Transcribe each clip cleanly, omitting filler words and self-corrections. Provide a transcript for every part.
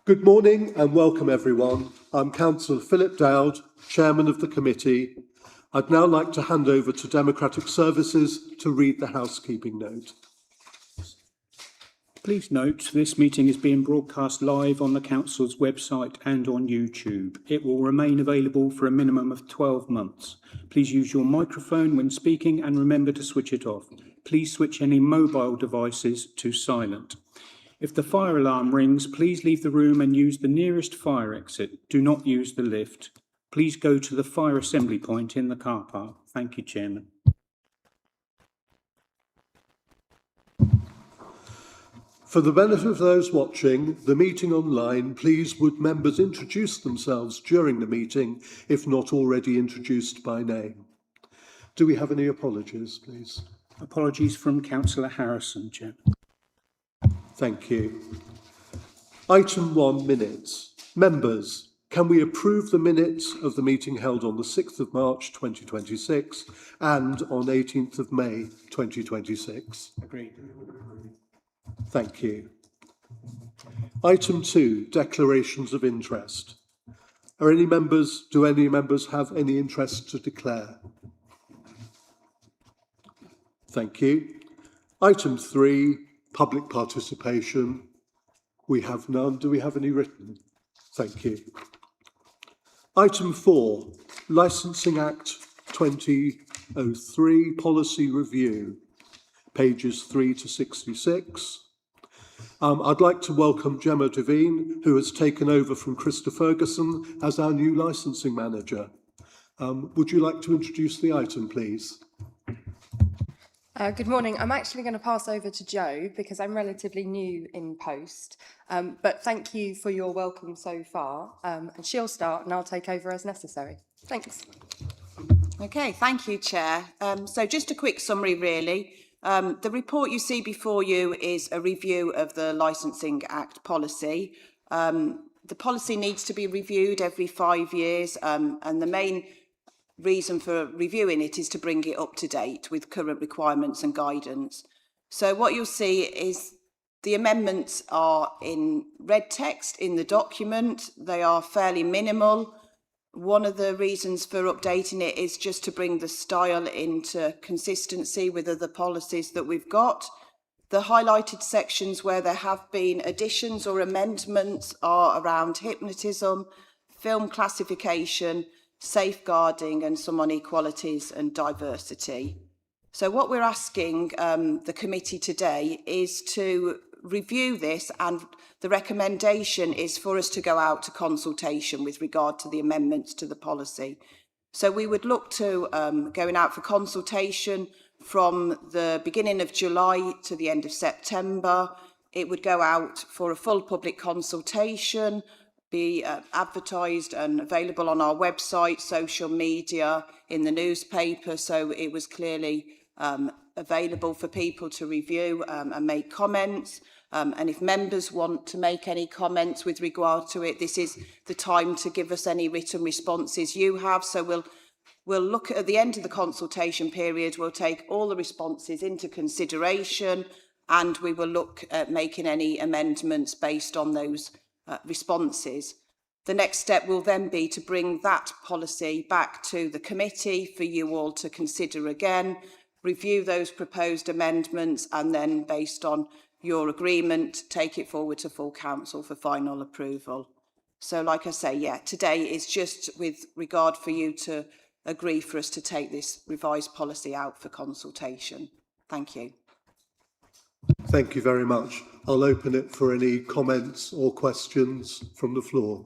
Good morning and welcome everyone. I'm Councillor Philip Dowd, Chairman of the committee. I'd now like to hand over to Democratic Services to read the housekeeping note. Please note this meeting is being broadcast live on the Council's website and on YouTube. It will remain available for a minimum of 12 months. Please use your microphone when speaking and remember to switch it off. Please switch any mobile devices to silent. If the fire alarm rings, please leave the room and use the nearest fire exit. Do not use the lift. Please go to the fire assembly point in the car park. Thank you, Chairman. For the benefit of those watching the meeting online, please would members introduce themselves during the meeting if not already introduced by name. Do we have any apologies, please? Apologies from Councillor Harrison, Chairman. Thank you. Item 1, minutes. Members, can we approve the minutes of the meeting held on the 6th of March 2026 and on 18th of May 2026? Agreed. Thank you. Item 2, declarations of interest. Do any members have any interest to declare? Thank you. Item 3, public participation. We have none. Do we have any written? Thank you. Item 4, Licensing Act 2003 Policy Review, pages 3 to 66. I'd like to welcome Gemma Devine, who has taken over from Krista Ferguson as our new licensing manager. Would you like to introduce the item, please? Good morning. I'm actually going to pass over to Jo because I'm relatively new in post, but thank you for your welcome so far, and she'll start and I'll take over as necessary. Thanks. Okay, thank you, Chair. So just a quick summary, really. The report you see before you is a review of the Licensing Act policy. The policy needs to be reviewed every 5 years, and the main reason for reviewing it is to bring it up to date with current requirements and guidance. So what you'll see is the amendments are in red text in the document. They are fairly minimal. One of the reasons for updating it is just to bring the style into consistency with other policies that we've got. The highlighted sections where there have been additions or amendments are around hypnotism, film classification, safeguarding and some on equalities and diversity. So what we're asking the committee today is to review this, and the recommendation is for us to go out to consultation with regard to the amendments to the policy. So we would look to going out for consultation from the beginning of July to the end of September. It would go out for a full public consultation, be advertised and available on our website, social media, in the newspaper, so it was clearly available for people to review and make comments. And if members want to make any comments with regard to it, this is the time to give us any written responses you have. So we'll look at the end of the consultation period, we'll take all the responses into consideration, and we will look at making any amendments based on those responses. The next step will then be to bring that policy back to the committee for you all to consider again, review those proposed amendments, and then based on your agreement, take it forward to full council for final approval. So like I say, yeah, today is just with regard for you to agree for us to take this revised policy out for consultation. Thank you. Thank you very much. I'll open it for any comments or questions from the floor.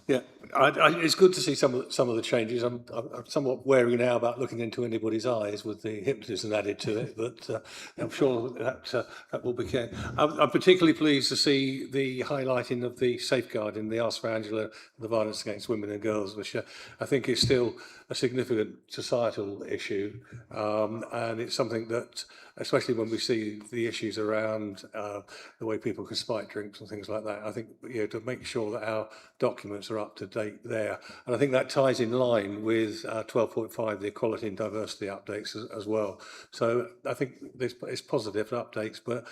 Yeah, it's good to see some of the changes. I'm somewhat wary now about looking into anybody's eyes with the hypnotism added to it, but I'm sure that will be clear. I'm particularly pleased to see the highlighting of the safeguarding, the Ask for Angela, the violence against women and girls, which I think is still a significant societal issue, and it's something that, especially when we see the issues around the way people can spike drinks and things like that, I think, you know, to make sure that our documents are up to date there. And I think that ties in line with 12.5, the equality and diversity updates as well. So I think it's positive updates, but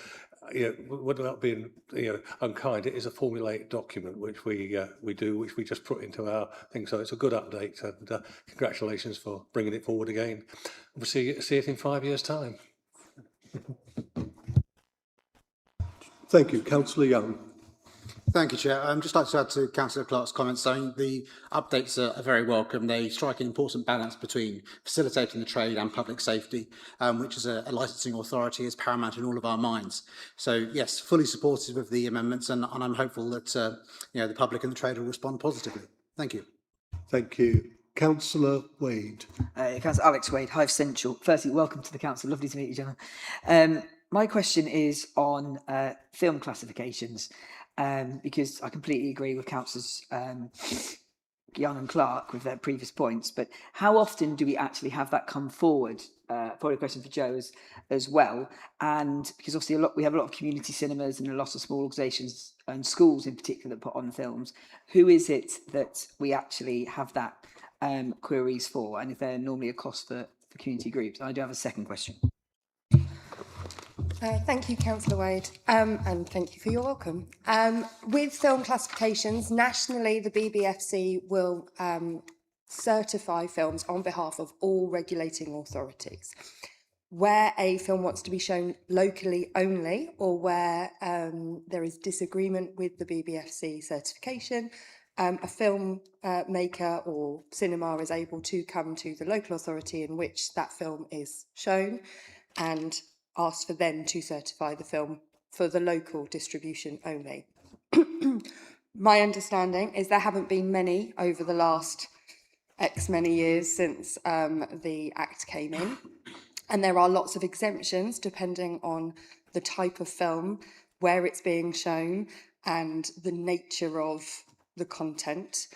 without being unkind, it is a formulaic document which we just put into our thing. So it's a good update, and congratulations for bringing it forward again. We'll see it in 5 years' time. Thank you. Councillor Young. Thank you, Chair. I'd just like to add to Councillor Clark's comments saying the updates are very welcome. They strike an important balance between facilitating the trade and public safety, which as a licensing authority is paramount in all of our minds. So yes, fully supportive of the amendments, and I'm hopeful that the public and the trade will respond positively. Thank you. Thank you. Councillor Wade. Councillor Alex Wade, Hive Central. Firstly, welcome to the council. Lovely to meet you, gentlemen. My question is on film classifications, because I completely agree with Councillors Young and Clark with their previous points, but how often do we actually have that come forward? Probably a question for Joe as well. And because obviously we have a lot of community cinemas and a lot of small organisations and schools in particular that put on films. Who is it that we actually have that queries for, and if they're normally a cost for community groups? And I do have a second question. Thank you, Councillor Wade, and thank you for your welcome. With film classifications, nationally, the BBFC will certify films on behalf of all regulating authorities. Where a film wants to be shown locally only, or where there is disagreement with the BBFC certification, a film maker or cinema is able to come to the local authority in which that film is shown and ask for them to certify the film for the local distribution only. My understanding is there haven't been many over the last X many years since the Act came in, and there are lots of exemptions depending on the type of film, where it's being shown, and the nature of the content.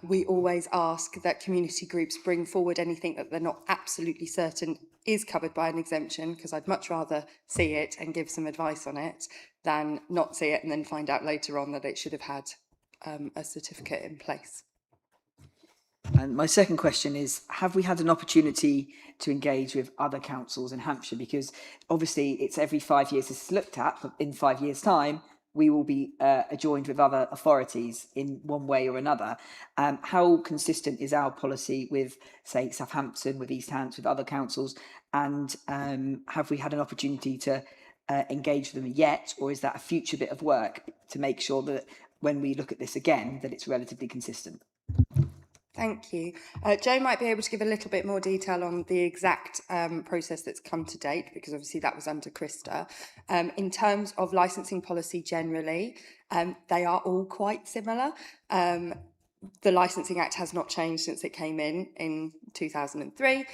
We always ask that community groups bring forward anything that they're not absolutely certain is covered by an exemption, because I'd much rather see it and give some advice on it than not see it and then find out later on that it should have had a certificate in place. And my second question is, have we had an opportunity to engage with other councils in Hampshire? Because obviously it's every 5 years this is looked at, but in 5 years' time, we will be adjoined with other authorities in one way or another. How consistent is our policy with, say, Southampton, with East Hants, with other councils? And have we had an opportunity to engage with them yet? Or is that a future bit of work to make sure that when we look at this again, that it's relatively consistent? Thank you. Joe might be able to give a little bit more detail on the exact process that's come to date, because obviously that was under Krista. In terms of licensing policy generally, they are all quite similar. The Licensing Act has not changed since it came in 2003.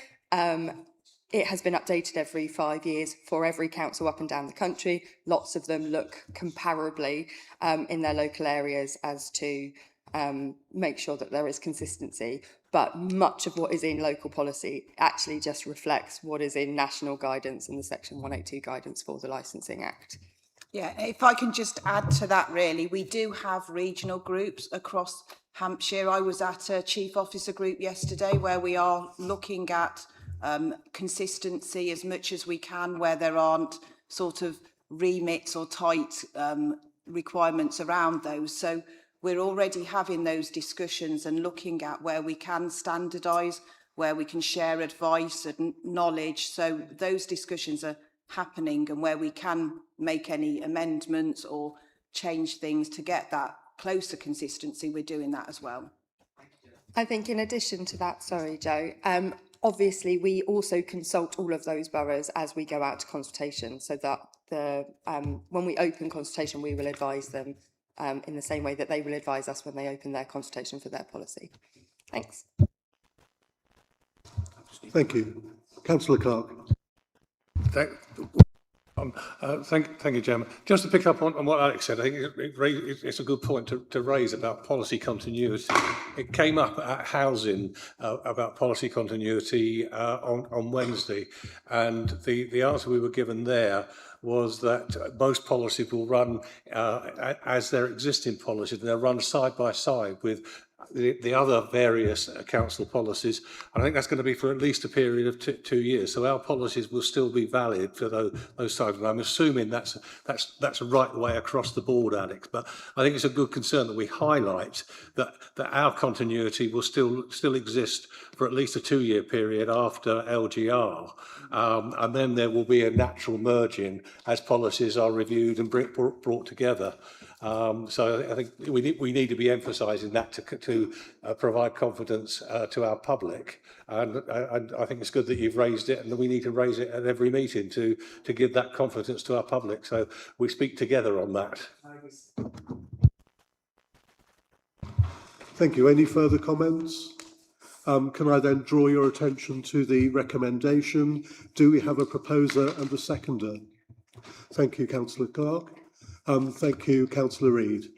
It has been updated every 5 years for every council up and down the country. Lots of them look comparably in their local areas as to make sure that there is consistency, but much of what is in local policy actually just reflects what is in national guidance and the Section 182 guidance for the Licensing Act. Yeah, if I can just add to that, really, we do have regional groups across Hampshire. I was at a chief officer group yesterday where we are looking at consistency as much as we can, where there aren't sort of remits or tight requirements around those. So we're already having those discussions and looking at where we can standardise, where we can share advice and knowledge. So those discussions are happening, and where we can make any amendments or change things to get that closer consistency, we're doing that as well. I think in addition to that, sorry, Joe, obviously we also consult all of those boroughs as we go out to consultation, so that when we open consultation, we will advise them in the same way that they will advise us when they open their consultation for their policy. Thanks. Thank you. Councillor Clark. Thank you, Chairman. Just to pick up on what Alex said, I think it's a good point to raise about policy continuity. It came up at housing about policy continuity on Wednesday, and the answer we were given there was that most policies will run as their existing policies. They'll run side by side with the other various council policies. I think that's going to be for at least a period of 2 years. So our policies will still be valid for those times. And I'm assuming that's right the way across the board, Alex. But I think it's a good concern that we highlight that our continuity will still exist for at least a 2-year period after LGR. And then there will be a natural merging as policies are reviewed and brought together. So I think we need to be emphasising that to provide confidence to our public, and I think it's good that you've raised it, and we need to raise it at every meeting to give that confidence to our public. So we speak together on that. Thank you. Any further comments? Can I then draw your attention to the recommendation? Do we have a proposer and a seconder? Thank you, Councillor Clark. Thank you, Councillor Reid.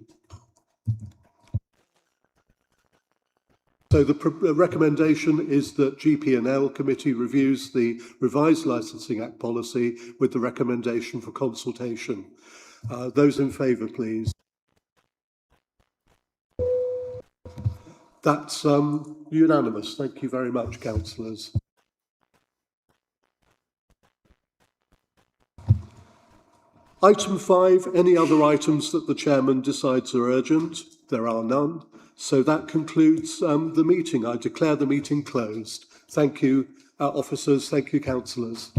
So the recommendation is that GP&L committee reviews the revised Licensing Act policy with the recommendation for consultation. Those in favour, please. That's unanimous. Thank you very much, councillors. Item 5, any other items that the chairman decides are urgent? There are none. So that concludes the meeting. I declare the meeting closed. Thank you, officers. Thank you, councillors.